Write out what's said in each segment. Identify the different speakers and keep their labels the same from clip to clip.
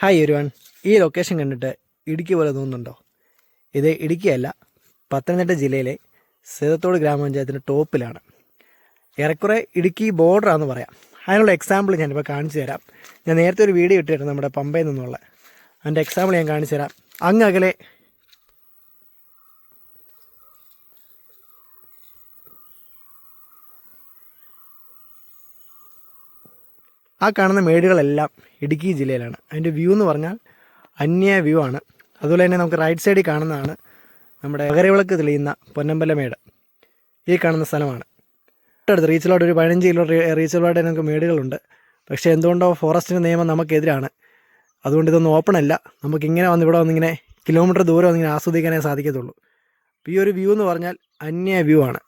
Speaker 1: Hi everyone. ഈ location കണ്ടിട്ട് ഇടുക്കി പോലെ തോന്നുന്നുണ്ടോ? ഇത് ഇടുക്കിയല്ല, പത്തനംതിട്ട ജില്ലയിലെ സീതത്തോട് ഗ്രാമപഞ്ചായത്തിൻ്റെ ടോപ്പിലാണ്. ഏറെക്കുറെ ഇടുക്കി ബോർഡറാണെന്ന് പറയാം. അതിനുള്ള എക്സാമ്പിൾ ഞാനിപ്പോൾ കാണിച്ചു തരാം. ഞാൻ നേരത്തെ ഒരു വീഡിയോ ഇട്ടിരുന്നു നമ്മുടെ പമ്പയിൽ നിന്നുള്ള. അതിൻ്റെ എക്സാമ്പിൾ ഞാൻ കാണിച്ചു തരാം. അങ്ങ് അകലെ ആ കാണുന്ന മേടുകളെല്ലാം ഇടുക്കി ജില്ലയിലാണ്. അതിൻ്റെ വ്യൂ എന്ന് പറഞ്ഞാൽ അന്യ വ്യൂ ആണ്. അതുപോലെ തന്നെ നമുക്ക് റൈറ്റ് സൈഡിൽ കാണുന്നതാണ് നമ്മുടെ മകരവിളക്ക് തെളിയുന്ന പൊന്നമ്പലമേട്. ഈ കാണുന്ന സ്ഥലമാണ്. തൊട്ടടുത്ത് റീച്ചിലോട്ട് ഒരു 15 കിലോ റീച്ചിലോട്ട് നമുക്ക് മേടുകളുണ്ട്. പക്ഷേ എന്തുകൊണ്ടോ ഫോറസ്റ്റിൻ്റെ നിയമം നമുക്കെതിരാണ്. അതുകൊണ്ട് ഇതൊന്നും ഓപ്പൺ അല്ല. നമുക്കിങ്ങനെ ഇവിടെ വന്നിങ്ങനെ കിലോമീറ്റർ ദൂരം വന്നിങ്ങനെ ആസ്വദിക്കാനേ സാധിക്കത്തുള്ളൂ. ഈ ഒരു വ്യൂ എന്ന് പറഞ്ഞാൽ അന്യ വ്യൂ ആണ്.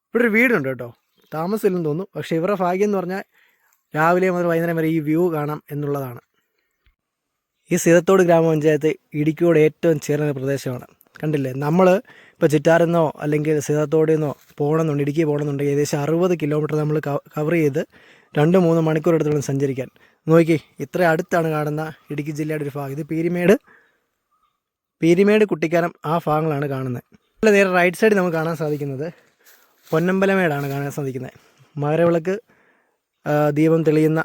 Speaker 1: ഇവിടെ ഒരു വീടുണ്ട് കേട്ടോ, താമസമില്ലെന്ന് തോന്നുന്നു. പക്ഷേ ഇവരുടെ ഭാഗ്യം എന്ന് പറഞ്ഞാൽ രാവിലെ മുതൽ വൈകുന്നേരം വരെ ഈ വ്യൂ കാണാം എന്നുള്ളതാണ്. ഈ സീതത്തോട് ഗ്രാമപഞ്ചായത്ത് ഇടുക്കിയോട് ഏറ്റവും ചേർന്ന പ്രദേശമാണ്. കണ്ടില്ലേ, നമ്മൾ ഇപ്പോൾ ചിറ്റാരെന്നോ അല്ലെങ്കിൽ സീതത്തോടിൽ നിന്നോ പോകണമെന്നുണ്ട്, ഇടുക്കി പോകണമെന്നുണ്ടെങ്കിൽ ഏകദേശം 60 കിലോമീറ്റർ നമ്മൾ കവർ ചെയ്ത് 2-3 മണിക്കൂർ എടുത്തോളം സഞ്ചരിക്കാൻ. നോക്കി, ഇത്ര അടുത്താണ് കാണുന്ന ഇടുക്കി ജില്ലയുടെ ഒരു ഭാഗം. ഇത് പീരിമേട് കുട്ടിക്കാനം ആ ഭാഗങ്ങളാണ് കാണുന്നത്. അല്ല, നേരെ റൈറ്റ് സൈഡിൽ നമുക്ക് കാണാൻ സാധിക്കുന്നത് പൊന്നമ്പലമേടാണ് കാണാൻ സാധിക്കുന്നത്. മകരവിളക്ക് ദീപം തെളിയുന്ന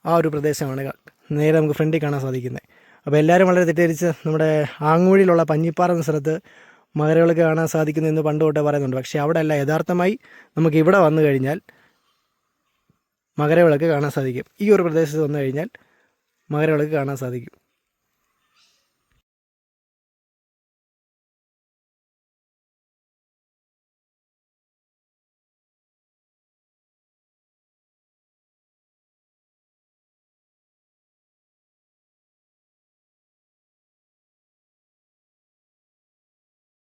Speaker 1: ആ ഒരു പ്രദേശമാണ് നേരെ നമുക്ക് ഫ്രണ്ടിൽ കാണാൻ സാധിക്കുന്നത്. അപ്പോൾ എല്ലാവരും വളരെ തെറ്റിദ്ധരിച്ച് നമ്മുടെ ആങ്ങൂഴിയിലുള്ള പഞ്ഞിപ്പാറ എന്ന സ്ഥലത്ത് മകരവിളക്ക് കാണാൻ സാധിക്കുന്നു എന്ന് പണ്ട് തൊട്ടേ പറയുന്നുണ്ട്. പക്ഷേ അവിടെ അല്ല, യഥാർത്ഥമായി നമുക്ക് ഇവിടെ വന്നു കഴിഞ്ഞാൽ മകരവിളക്ക് കാണാൻ സാധിക്കും. ഈ ഒരു പ്രദേശത്ത് വന്നു കഴിഞ്ഞാൽ മകരവിളക്ക് കാണാൻ സാധിക്കും.